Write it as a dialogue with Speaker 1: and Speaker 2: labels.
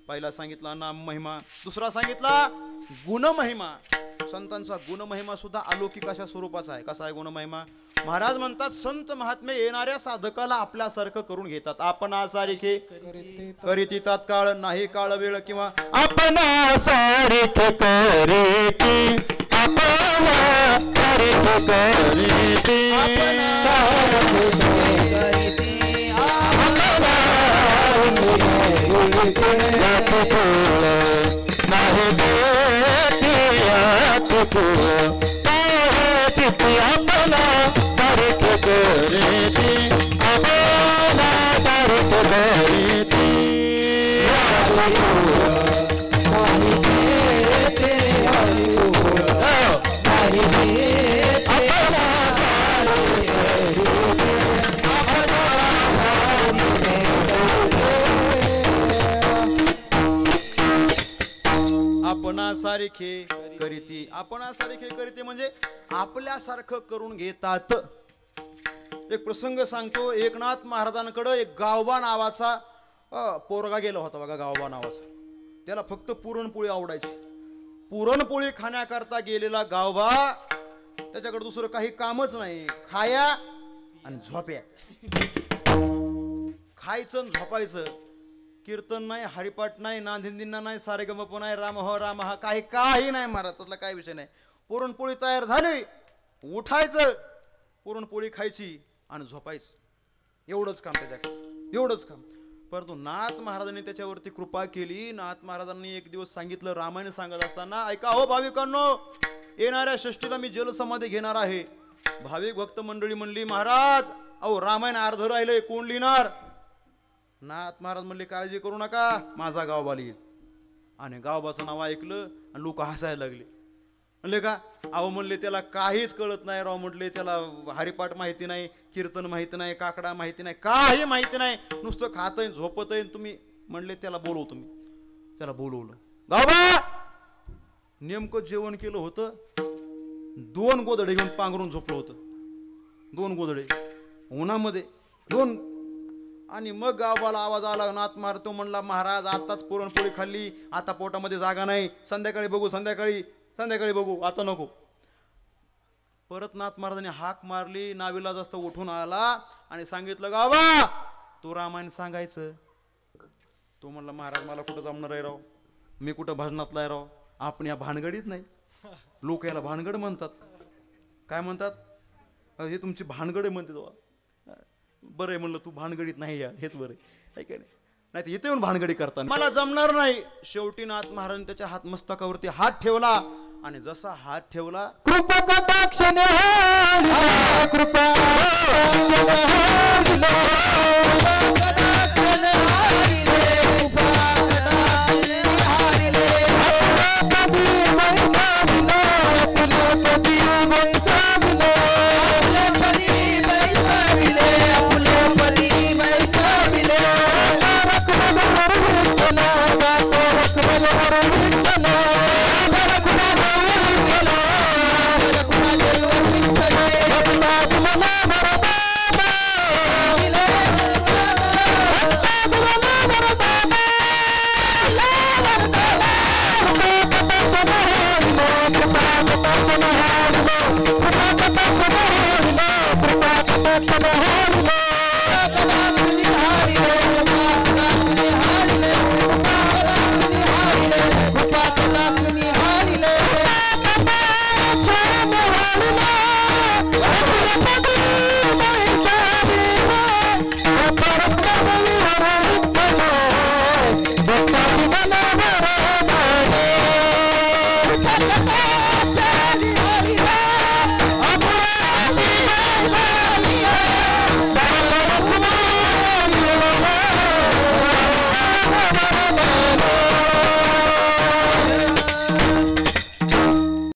Speaker 1: पहिला सांगितला नाम महिमा, दुसरा सांगितला गुण महिमा. संतांचा गुणमहिमा सुद्धा अलौकिक अशा स्वरूपाचा आहे. कसा आहे गुणमहिमा? महाराज म्हणतात संत महात्मे येणाऱ्या साधकाला आपल्यासारखं करून घेतात. आपण सारिखे करीती तात्काळ नाही काळ वेळ किंवा
Speaker 2: आपण सारिखे करीती, आपण सारिखे करीती, नाही चित्ती आपला सारिखे करीती, आपला सारिखे करीती.
Speaker 1: आपणासारखे करीती, आपणासारखे करीती म्हणजे आपल्यासारखं करून घेतात. एक प्रसंग सांगतो. एकनाथ महाराजांकडे एक गावबा नावाचा पोरगा गेला होता बघा. गावबा नावाचा, त्याला फक्त पुरणपोळी आवडायची. पुरणपोळी खाण्याकरता गेलेला गावबा, त्याच्याकडे दुसरं काही कामच नाही, खाया आणि झोप्या. खायचं आणि झोपायचं. कीर्तन नाही, हरिपाठ नाही, नांदिंदिंना नाही, सारेगमप नाही, राम हो राम हा काही नाही महाराज. त्यातला काही विषय नाही. पुरणपोळी तयार झाली, उठायचं, पुरणपोळी खायची आणि झोपायचं. एवढंच काम त्याच्याकडे, एवढंच काम. परंतु नाथ महाराजांनी त्याच्यावरती कृपा केली. नाथ महाराजांनी एक दिवस सांगितलं, रामायण सांगत असताना, ऐका हो भाविकांनो, येणाऱ्या षष्टीला मी जलसमाधी घेणार आहे. भाविक भक्त मंडळी म्हणली, महाराज अहो रामायण अर्ध राहिलंय, कोण लिहिणार? नाथ महाराज म्हणले, काळजी करू नका, माझा गावबा लिहिल. आणि गावबाचं नाव ऐकलं आणि लोक हसायला लागले. म्हणले का? अहो म्हणले त्याला काहीच कळत नाही राव. म्हटले त्याला हरिपाठ माहिती नाही, कीर्तन माहिती नाही, काकडा माहिती नाही, काही माहिती नाही, नुसतं खातय झोपतय. तुम्ही म्हणले त्याला बोलवू. तुम्ही त्याला बोलवलं. गावबा नेमकं जेवण केलं होतं, 2 गोधडे घेऊन पांघरून झोपलं होतं. 2 गोधडे उन्हामध्ये 2. आणि मग गावाला आवाज आला. नाथ मारतो म्हणला, महाराज आताच पुरणपोळी खाल्ली, आता पोटामध्ये जागा नाही, संध्याकाळी बघू, संध्याकाळी बघू, आता नको. परत नाथ महाराजांनी हाक मारली. नावीला जास्त उठून आला आणि सांगितलं, गावा तू रामायण सांगायचं. तो म्हणला, महाराज मला कुठं जमणार आहे राव, मी कुठं भजनातला आहे राव, आपण या भानगडीत नाही. लोक याला भानगड म्हणतात. काय म्हणतात? हे तुमची भानगड म्हणते. तो बरं आहे म्हणलं, तू भानगडीत नाही या, हेच बरं आहे काय? नाही तर इथे येऊन भानगडी करता मला जमणार नाही. शेवटी नाथ महाराजांनी त्याच्या हात मस्तकावरती हात ठेवला आणि जसा हात ठेवला,
Speaker 2: कृपा कटाक्ष कृपा Come on.